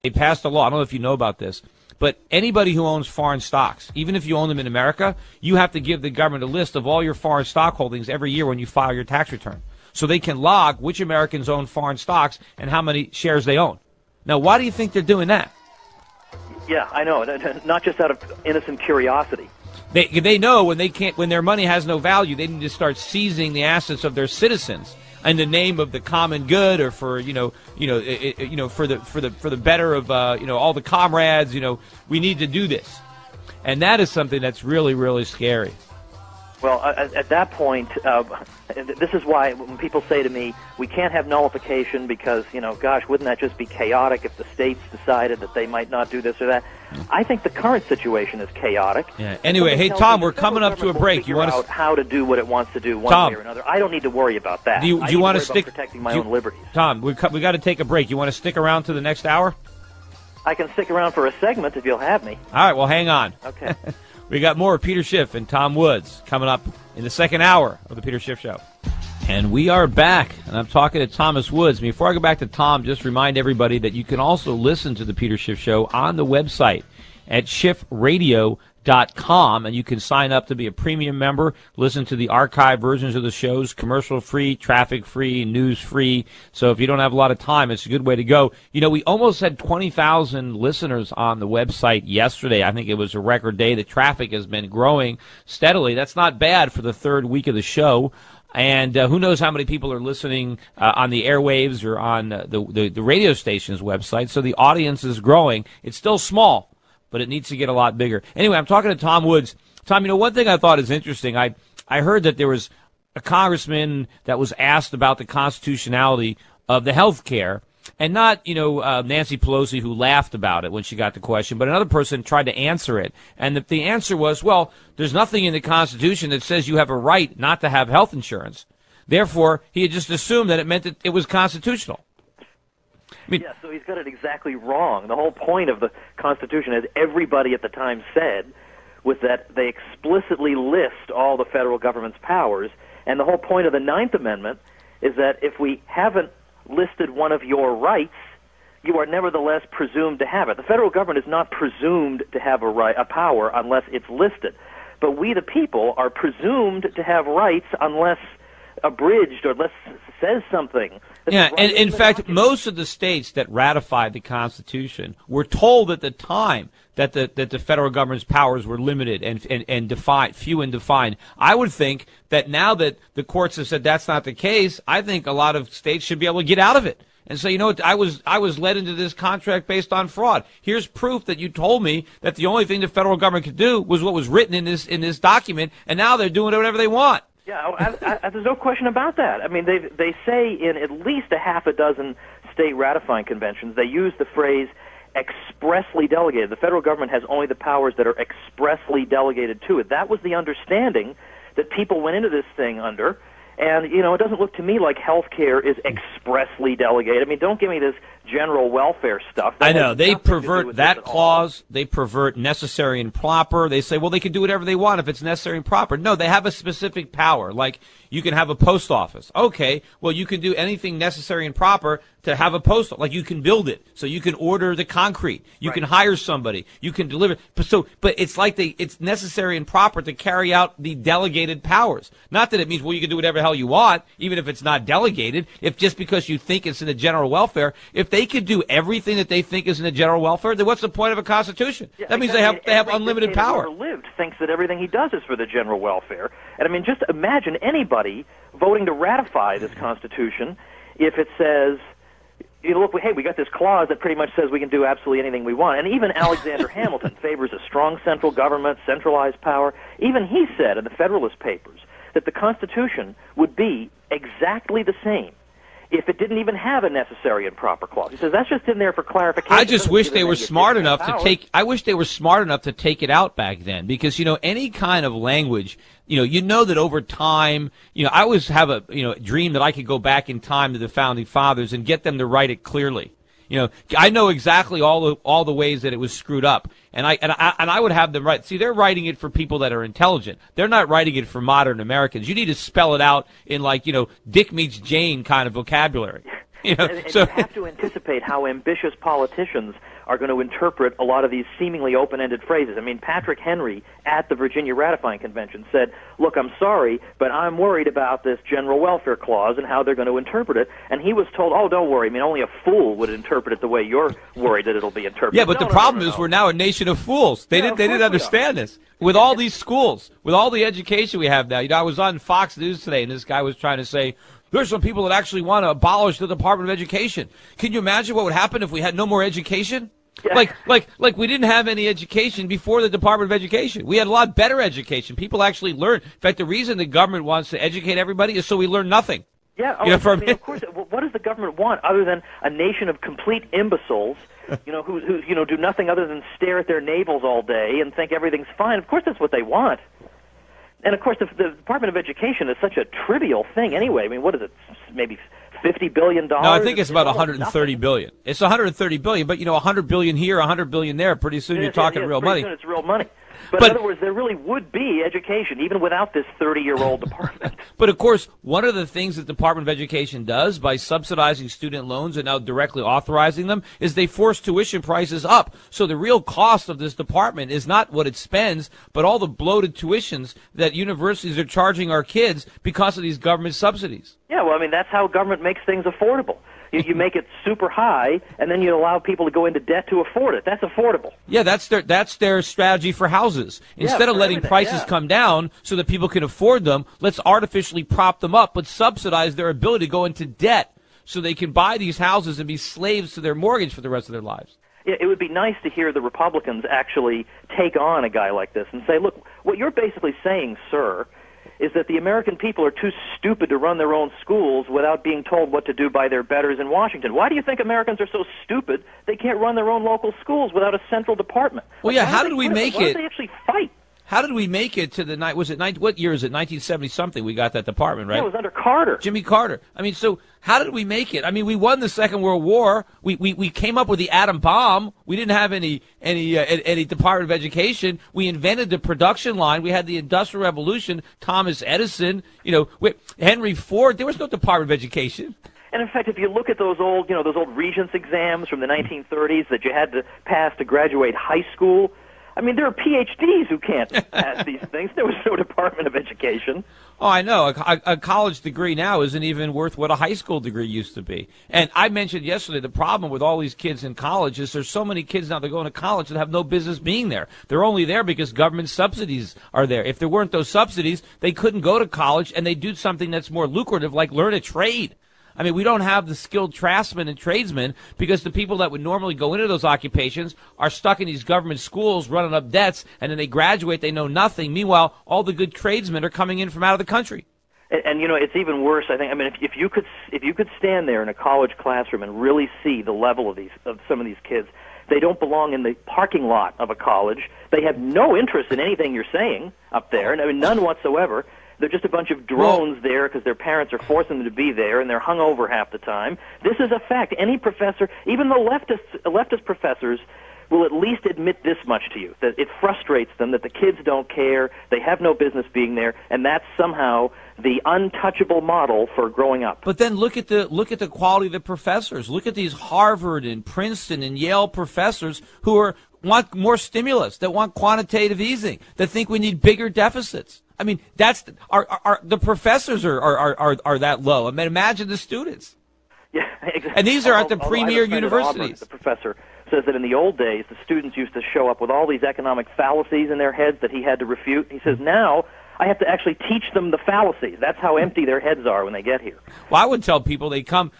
they passed a law. I don't know if you know about this, but anybody who owns foreign stocks, even if you own them in America, you have to give the government a list of all your foreign stock holdings every year when you file your tax return, so they can log which Americans own foreign stocks and how many shares they own. Now, why do you think they're doing that? Yeah, I know. Not just out of innocent curiosity. They know when their money has no value, they need to start seizing the assets of their citizens in the name of the common good, or for for the better of all the comrades. We need to do this, and that is something that's really, really scary. Well, at that point, this is why when people say to me, we can't have nullification because, gosh, wouldn't that just be chaotic if the states decided that they might not do this or that? I think the current situation is chaotic. Yeah. Anyway, hey, Tom, we're coming up to a break. You want to how to do what it wants to do one way or another. I don't need to worry about that. Do you want to stick protecting my own liberties? Tom, we got to take a break. You want to stick around to the next hour? I can stick around for a segment if you'll have me. All right, well, hang on. Okay. We got more Peter Schiff and Tom Woods coming up in the second hour of the Peter Schiff Show. And we are back, and I'm talking to Thomas Woods. Before I go back to Tom, just remind everybody that you can also listen to the Peter Schiff Show on the website at schiffradio.com, and you can sign up to be a premium member, listen to the archived versions of the shows, commercial-free, traffic-free, news-free. So if you don't have a lot of time, it's a good way to go. We almost had 20,000 listeners on the website yesterday. I think it was a record day. The traffic has been growing steadily. That's not bad for the third week of the show. And who knows how many people are listening on the airwaves or on the radio station's website. So the audience is growing. It's still small, but it needs to get a lot bigger. Anyway, I'm talking to Tom Woods. Tom, one thing I thought is interesting. I heard that there was a congressman that was asked about the constitutionality of the health care, and not, Nancy Pelosi, who laughed about it when she got the question, but another person tried to answer it. And the answer was, well, there's nothing in the Constitution that says you have a right not to have health insurance. Therefore, he had just assumed that it meant that it was constitutional. Yeah, so he's got it exactly wrong. The whole point of the Constitution, as everybody at the time said, was that they explicitly list all the federal government's powers, and the whole point of the Ninth Amendment is that if we haven't listed one of your rights, you are nevertheless presumed to have it. The federal government is not presumed to have a power unless it's listed, but we, the people, are presumed to have rights unless abridged or unless says something. Yeah, and in fact, most of the states that ratified the Constitution were told at the time that the federal government's powers were limited and defined, few and defined. I would think that now that the courts have said that's not the case, I think a lot of states should be able to get out of it and say, I was led into this contract based on fraud. Here's proof that you told me that the only thing the federal government could do was what was written in this document, and now they're doing whatever they want. Yeah, there's no question about that. I mean, they say in at least a half a dozen state ratifying conventions, they use the phrase expressly delegated. The federal government has only the powers that are expressly delegated to it. That was the understanding that people went into this thing under. And, it doesn't look to me like health care is expressly delegated. I mean, don't give me this general welfare stuff. I know. They pervert that clause. They pervert necessary and proper. They say, well, they can do whatever they want if it's necessary and proper. No, they have a specific power. Like, you can have a post office. Okay, well, you can do anything necessary and proper to have a post office. Like, you can build it. So you can order the concrete. You can hire somebody. You can deliver. But it's like it's necessary and proper to carry out the delegated powers. Not that it means, well, you can do whatever the hell you want, even if it's not delegated. If just because you think it's in the general welfare, if they could do everything that they think is in the general welfare, then what's the point of a constitution? Yeah, that means they have unlimited power. Whoever lived thinks that everything he does is for the general welfare. And I mean, just imagine anybody voting to ratify this Constitution if it says, look, hey, we got this clause that pretty much says we can do absolutely anything we want. And even Alexander Hamilton favors a strong central government, centralized power. Even he said in the Federalist Papers that the Constitution would be exactly the same if it didn't even have a necessary and proper clause. He says that's just in there for clarification. I just wish they were smart enough to take. I wish they were smart enough to take it out back then, because any kind of language, that over time, I always have a dream that I could go back in time to the founding fathers and get them to write it clearly. I know exactly all the ways that it was screwed up, and I would have them write. See, they're writing it for people that are intelligent. They're not writing it for modern Americans. You need to spell it out in Dick meets Jane kind of vocabulary. And you have to anticipate how ambitious politicians are going to interpret a lot of these seemingly open-ended phrases. I mean, Patrick Henry at the Virginia Ratifying Convention said, look, I'm sorry, but I'm worried about this general welfare clause and how they're going to interpret it. And he was told, oh, don't worry. I mean, only a fool would interpret it the way you're worried that it'll be interpreted. Yeah, but the problem is we're now a nation of fools. They didn't understand this. With all these schools, with all the education we have now. I was on Fox News today, and this guy was trying to say, there's some people that actually want to abolish the Department of Education. Can you imagine what would happen if we had no more education? Yeah. Like we didn't have any education before the Department of Education. We had a lot better education. People actually learned. In fact, the reason the government wants to educate everybody is so we learn nothing. Yeah, of course. What does the government want other than a nation of complete imbeciles, who do nothing other than stare at their navels all day and think everything's fine? Of course, that's what they want. And of course, the Department of Education is such a trivial thing anyway. I mean, what is it? Maybe $50 billion? No, I think it's about $130 billion. It's $130 billion, but $100 billion here, $100 billion there. Pretty soon you're talking real money. Soon it's real money. But in other words, there really would be education, even without this 30-year-old department. But, of course, one of the things that the Department of Education does by subsidizing student loans and now directly authorizing them is they force tuition prices up. So the real cost of this department is not what it spends, but all the bloated tuitions that universities are charging our kids because of these government subsidies. Yeah, well, I mean, that's how government makes things affordable. You make it super high, and then you allow people to go into debt to afford it. That's affordable. Yeah, that's their strategy for houses. Instead of letting prices come down so that people can afford them, let's artificially prop them up, but subsidize their ability to go into debt so they can buy these houses and be slaves to their mortgage for the rest of their lives. Yeah, it would be nice to hear the Republicans actually take on a guy like this and say, look, what you're basically saying, sir, is that the American people are too stupid to run their own schools without being told what to do by their betters in Washington. Why do you think Americans are so stupid they can't run their own local schools without a central department? Well, yeah, how did we make it? Why don't they actually fight? How did we make it to the night? Was it what year is it? 1970-something. We got that department, right? Yeah, it was under Carter. Jimmy Carter. I mean, so how did we make it? I mean, we won the Second World War. We came up with the atom bomb. We didn't have any Department of Education. We invented the production line. We had the Industrial Revolution. Thomas Edison. Henry Ford. There was no Department of Education. And in fact, if you look at those old Regents exams from the 1930s that you had to pass to graduate high school. I mean, there are PhDs who can't pass these things. There was no Department of Education. Oh, I know. A college degree now isn't even worth what a high school degree used to be. And I mentioned yesterday the problem with all these kids in college is there's so many kids now that are going to college that have no business being there. They're only there because government subsidies are there. If there weren't those subsidies, they couldn't go to college, and they do something that's more lucrative, like learn a trade. I mean, we don't have the skilled craftsmen and tradesmen because the people that would normally go into those occupations are stuck in these government schools running up debts, and then they graduate, they know nothing. Meanwhile, all the good tradesmen are coming in from out of the country. And it's even worse, I think. I mean, if you could stand there in a college classroom and really see the level of some of these kids, they don't belong in the parking lot of a college. They have no interest in anything you're saying up there, and I mean, none whatsoever. They're just a bunch of drones there because their parents are forcing them to be there, and they're hungover half the time. This is a fact. Any professor, even the leftist professors, will at least admit this much to you, that it frustrates them that the kids don't care, they have no business being there, and that's somehow the untouchable model for growing up. But then look at the quality of the professors. Look at these Harvard and Princeton and Yale professors who want more stimulus, that want quantitative easing, that think we need bigger deficits. I mean, the professors are that low. I mean, imagine the students. Yeah, exactly. And these are at the premier universities. The professor says that in the old days, the students used to show up with all these economic fallacies in their heads that he had to refute. He says, now I have to actually teach them the fallacies. That's how empty their heads are when they get here. Well, I would tell people they come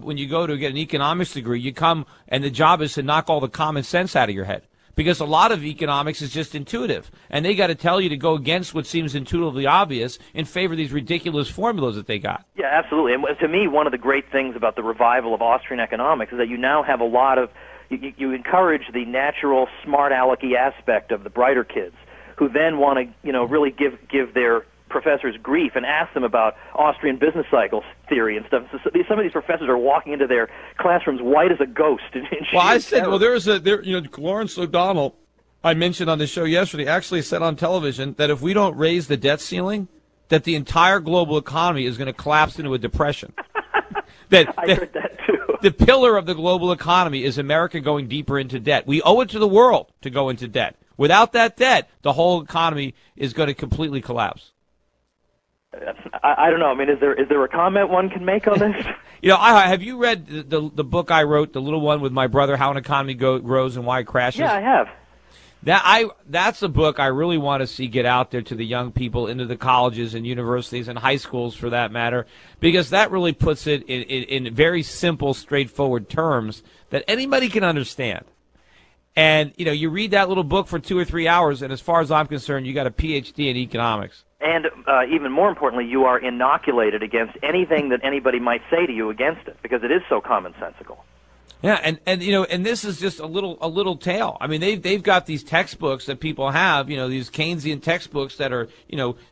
when you go to get an economics degree, you come and the job is to knock all the common sense out of your head. Because a lot of economics is just intuitive, and they got to tell you to go against what seems intuitively obvious in favor of these ridiculous formulas that they got. Yeah, absolutely. And to me, one of the great things about the revival of Austrian economics is that you now have a lot of you encourage the natural, smart alecky aspect of the brighter kids, who then want to really give their professors grief and ask them about Austrian business cycles theory and stuff. So some of these professors are walking into their classrooms white as a ghost. Well, I said, Lawrence O'Donnell, I mentioned on the show yesterday, actually said on television that if we don't raise the debt ceiling, that the entire global economy is going to collapse into a depression. I heard that too. The pillar of the global economy is America going deeper into debt. We owe it to the world to go into debt. Without that debt, the whole economy is going to completely collapse. I don't know. I mean, is there a comment one can make on this? Have you read the book I wrote, the little one with my brother, How an Economy Grows and Why It Crashes? Yeah, I have. That's a book I really want to see get out there to the young people, into the colleges and universities and high schools for that matter, because that really puts it in very simple, straightforward terms that anybody can understand. And, you read that little book for 2 or 3 hours, and as far as I'm concerned, you got a PhD in economics. And even more importantly, you are inoculated against anything that anybody might say to you against it, because it is so commonsensical. Yeah, and this is just a little tale. I mean, they've got these textbooks that people have, these Keynesian textbooks that are,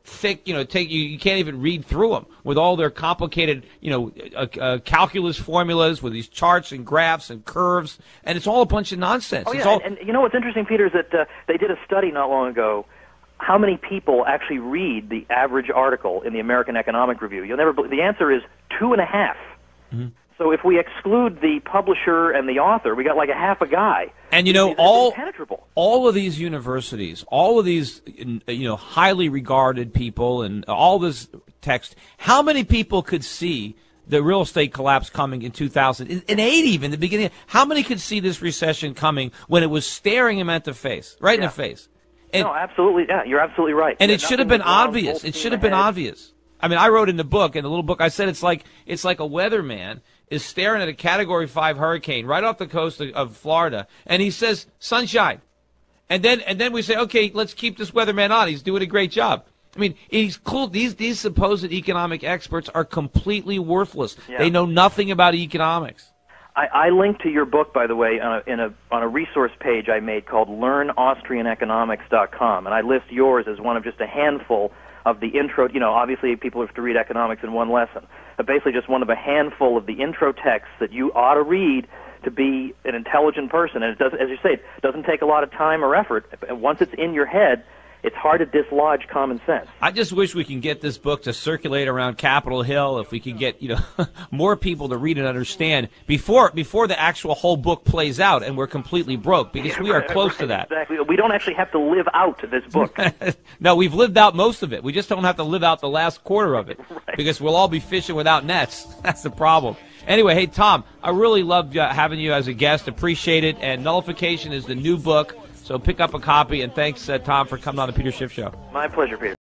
thick, you can't even read through them with all their complicated, calculus formulas with these charts and graphs and curves, and it's all a bunch of nonsense. Oh, yeah, and what's interesting, Peter, is that they did a study not long ago. How many people actually read the average article in the American Economic Review? The answer is 2.5. Mm-hmm. So if we exclude the publisher and the author, we got like a half a guy. And all of these universities, all of these highly regarded people, and all this text. How many people could see the real estate collapse coming in 2008, even the beginning? How many could see this recession coming when it was staring him at the face, right in the face? And, no, absolutely. Yeah, you're absolutely right. And it should have been obvious. It should have been obvious. I mean, I wrote in the book, in the little book, I said it's like a weatherman is staring at a Category 5 hurricane right off the coast of Florida, and he says, sunshine. And then we say, okay, let's keep this weatherman on. He's doing a great job. I mean, he's cool. These supposed economic experts are completely worthless. Yeah. They know nothing about economics. I linked to your book, by the way, on a resource page I made called LearnAustrianEconomics.com, and I list yours as one of just a handful of the intro. Obviously people have to read economics in one lesson, but basically just one of a handful of the intro texts that you ought to read to be an intelligent person. And it does, as you say, it doesn't take a lot of time or effort. And once it's in your head, it's hard to dislodge common sense. I just wish we can get this book to circulate around Capitol Hill. If we could get more people to read and understand before the actual whole book plays out and we're completely broke, because we are close to that. Exactly. We don't actually have to live out this book. No, we've lived out most of it. We just don't have to live out the last quarter of it, right, because we'll all be fishing without nets. That's the problem. Anyway, hey, Tom, I really loved having you as a guest. Appreciate it. And Nullification is the new book. So pick up a copy, and thanks, Tom, for coming on the Peter Schiff Show. My pleasure, Peter.